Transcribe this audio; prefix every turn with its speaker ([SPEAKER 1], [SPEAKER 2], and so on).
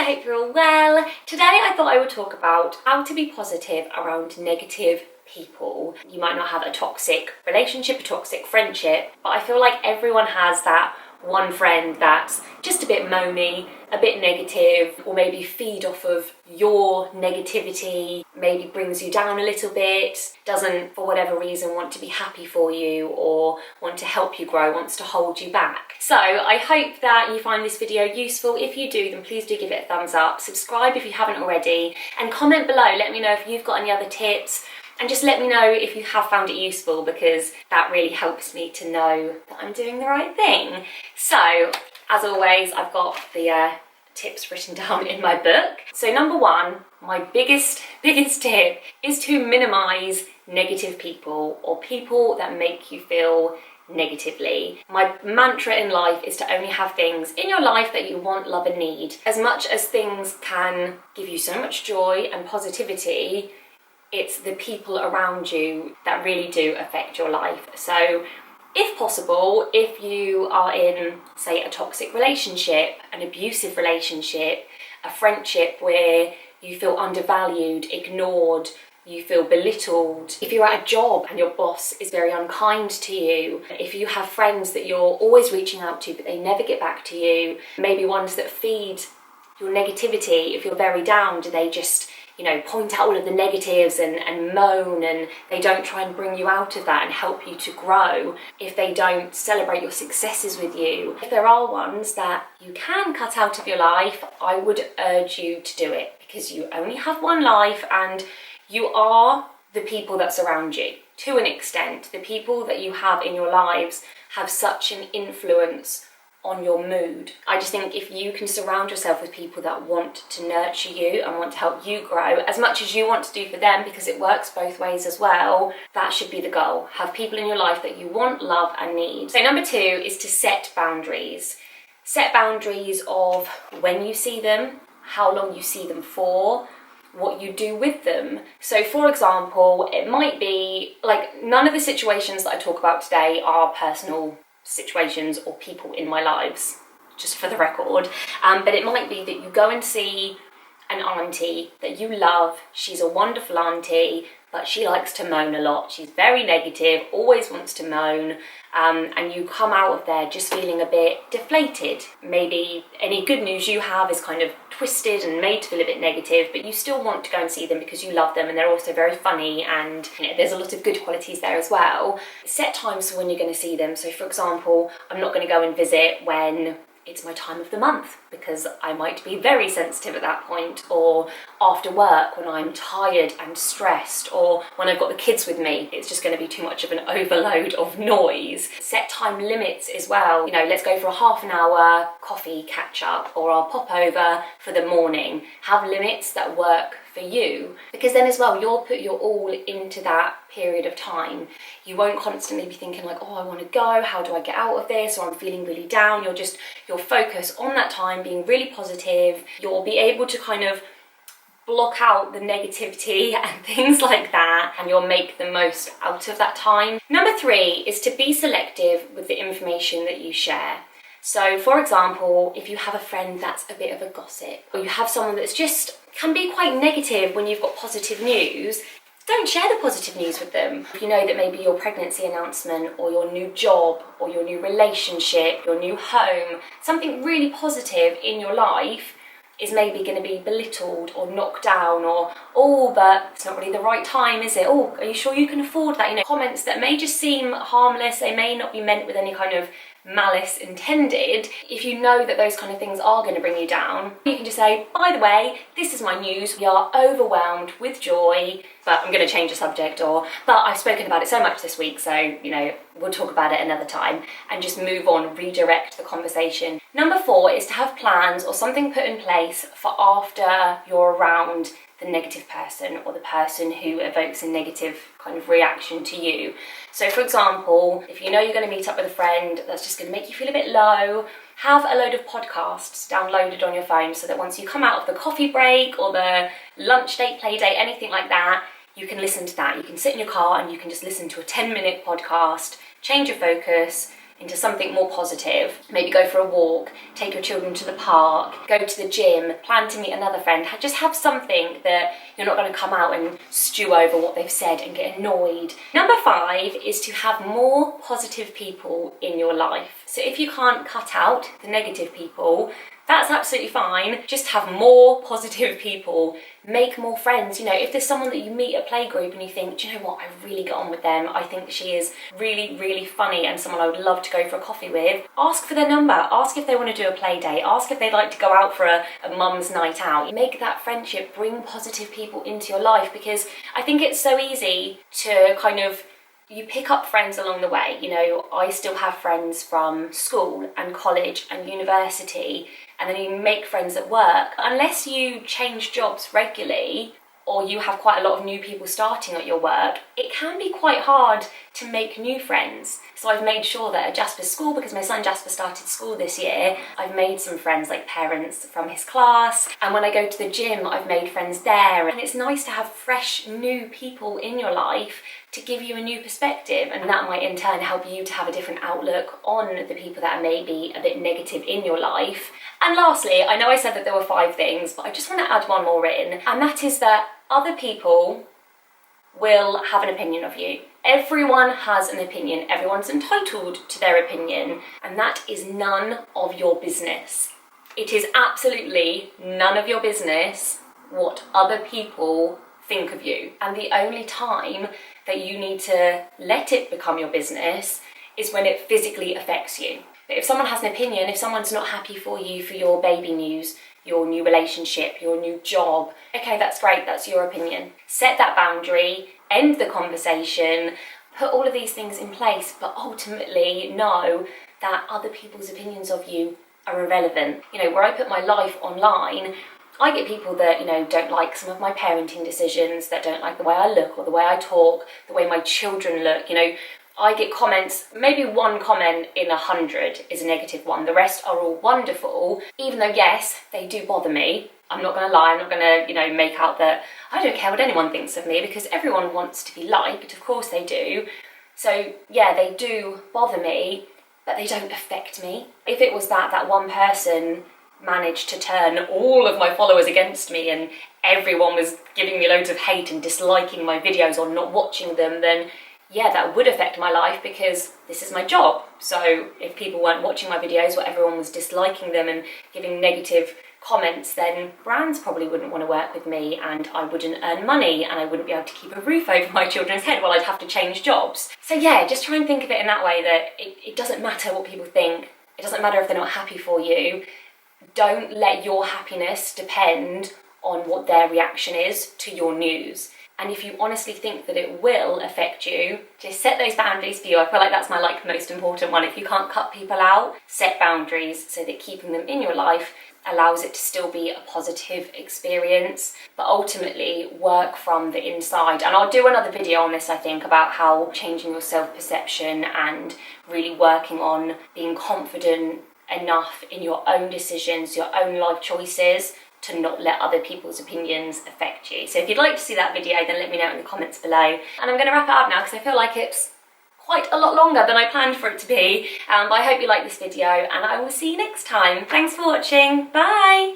[SPEAKER 1] I hope you're all well. Today I thought I would talk about how to be positive around negative people. You might not have a toxic relationship, a toxic friendship, but I feel like everyone has that one friend that's just a bit moany, a bit negative, or maybe feed off of your negativity, maybe brings you down a little bit, doesn't for whatever reason want to be happy for you or want to help you grow, wants to hold you back. So I hope that you find this video useful. If you do, then please do give it a thumbs up, subscribe if you haven't already, and comment below. Let me know if you've got any other tips. And just let me know if you have found it useful, because that really helps me to know that I'm doing the right thing. So, as always, I've got the tips written down in my book. So number one, my biggest tip is to minimize negative people or people that make you feel negatively. My mantra in life is to only have things in your life that you want, love and need. As much as things can give you so much joy and positivity, it's the people around you that really do affect your life. So if possible, if you are in, say, a toxic relationship, an abusive relationship, a friendship where you feel undervalued, ignored, you feel belittled, if you're at a job and your boss is very unkind to you, if you have friends that you're always reaching out to but they never get back to you, maybe ones that feed your negativity, if you're very down, do they just point out all of the negatives and moan, and they don't try and bring you out of that and help you to grow, if they don't celebrate your successes with you. If there are ones that you can cut out of your life, I would urge you to do it, because you only have one life and you are the people that surround you. To an extent, the people that you have in your lives have such an influence on your mood. I just think if you can surround yourself with people that want to nurture you and want to help you grow as much as you want to do for them, because it works both ways as well, that should be the goal. Have people in your life that you want, love and need. So number two is to set boundaries. Set boundaries of when you see them, how long you see them for, what you do with them. So for example, it might be like, none of the situations that I talk about today are personal situations or people in my lives, just for the record, but it might be that you go and see an auntie that you love. She's a wonderful auntie, but she likes to moan a lot. She's very negative, always wants to moan, and you come out of there just feeling a bit deflated. Maybe any good news you have is kind of twisted and made to feel a bit negative, but you still want to go and see them because you love them and they're also very funny, and there's a lot of good qualities there as well. Set times for when you're going to see them. So for example, I'm not going to go and visit when it's my time of the month, because I might be very sensitive at that point, or after work when I'm tired and stressed, or when I've got the kids with me, it's just going to be too much of an overload of noise. Set time limits as well. Let's go for a half an hour coffee catch up, or I'll pop over for the morning. Have limits that work for you, because then as well you'll put your all into that period of time. You won't constantly be thinking like, oh, I want to go, how do I get out of this, or I'm feeling really down. You'll focus on that time being really positive. You'll be able to kind of block out the negativity and things like that, and you'll make the most out of that time. Number three is to be selective with the information that you share. So for example, if you have a friend that's a bit of a gossip, or you have someone that's just can be quite negative when you've got positive news, don't share the positive news with them. If you know that maybe your pregnancy announcement or your new job or your new relationship, your new home, something really positive in your life is maybe going to be belittled or knocked down, or, oh, but it's not really the right time, is it? Oh, are you sure you can afford that? Comments that may just seem harmless, they may not be meant with any kind of malice intended. If you know that those kind of things are going to bring you down, you can just say, by the way, this is my news, we are overwhelmed with joy, but I'm going to change the subject, or, but I've spoken about it so much this week, so, we'll talk about it another time, and just move on, redirect the conversation. Number four is to have plans or something put in place for after you're around the negative person or the person who evokes a negative kind of reaction to you. So for example, if you know you're going to meet up with a friend that's just going to make you feel a bit low, have a load of podcasts downloaded on your phone, so that once you come out of the coffee break or the lunch date, play date, anything like that, you can listen to that. You can sit in your car and you can just listen to a 10-minute podcast, change your focus, into something more positive. Maybe go for a walk, take your children to the park, go to the gym, plan to meet another friend. Just have something that you're not going to come out and stew over what they've said and get annoyed. Number 5 is to have more positive people in your life. So if you can't cut out the negative people, that's absolutely fine. Just have more positive people, make more friends. You know, if there's someone that you meet at playgroup and you think, do you know what, I really get on with them, I think she is really, really funny and someone I would love to go for a coffee with, ask for their number, ask if they want to do a play date, ask if they'd like to go out for a mum's night out. Make that friendship, bring positive people into your life, because I think it's so easy to kind of, you pick up friends along the way. You know, I still have friends from school and college and university, and then you make friends at work. Unless you change jobs regularly, or you have quite a lot of new people starting at your work, it can be quite hard to make new friends. So I've made sure that at Jasper's school, because my son Jasper started school this year, I've made some friends, like parents from his class. And when I go to the gym, I've made friends there. And it's nice to have fresh, new people in your life to give you a new perspective, and that might in turn help you to have a different outlook on the people that are maybe a bit negative in your life. And lastly, I know I said that there were 5 things, but I just want to add one more in, and that is that other people will have an opinion of you. Everyone has an opinion, everyone's entitled to their opinion, and that is none of your business. It is absolutely none of your business what other people think of you. And the only time that you need to let it become your business is when it physically affects you. But if someone has an opinion, if someone's not happy for you for your baby news, your new relationship, your new job, okay, that's great, that's your opinion. Set that boundary, end the conversation, put all of these things in place, but ultimately know that other people's opinions of you are irrelevant. You know, where I put my life online, I get people that, you know, don't like some of my parenting decisions, that don't like the way I look or the way I talk, the way my children look. You know, I get comments, maybe one comment in 100 is a negative one. The rest are all wonderful, even though, yes, they do bother me. I'm not going to lie, I'm not going to, you know, make out that I don't care what anyone thinks of me, because everyone wants to be liked, of course they do. So, yeah, they do bother me, but they don't affect me. If it was that one person managed to turn all of my followers against me and everyone was giving me loads of hate and disliking my videos or not watching them, then yeah, that would affect my life, because this is my job. So if people weren't watching my videos or everyone was disliking them and giving negative comments, then brands probably wouldn't want to work with me, and I wouldn't earn money, and I wouldn't be able to keep a roof over my children's head while I'd have to change jobs. So yeah, just try and think of it in that way, that it doesn't matter what people think. It doesn't matter if they're not happy for you. Don't let your happiness depend on what their reaction is to your news. And if you honestly think that it will affect you, just set those boundaries for you. I feel like that's my most important one. If you can't cut people out, set boundaries so that keeping them in your life allows it to still be a positive experience, but ultimately work from the inside. And I'll do another video on this, I think, about how changing your self-perception and really working on being confident enough in your own decisions, your own life choices, to not let other people's opinions affect you. So if you'd like to see that video, then let me know in the comments below. And I'm going to wrap it up now, because I feel like it's quite a lot longer than I planned for it to be. But I hope you like this video, and I will see you next time. Thanks for watching. Bye!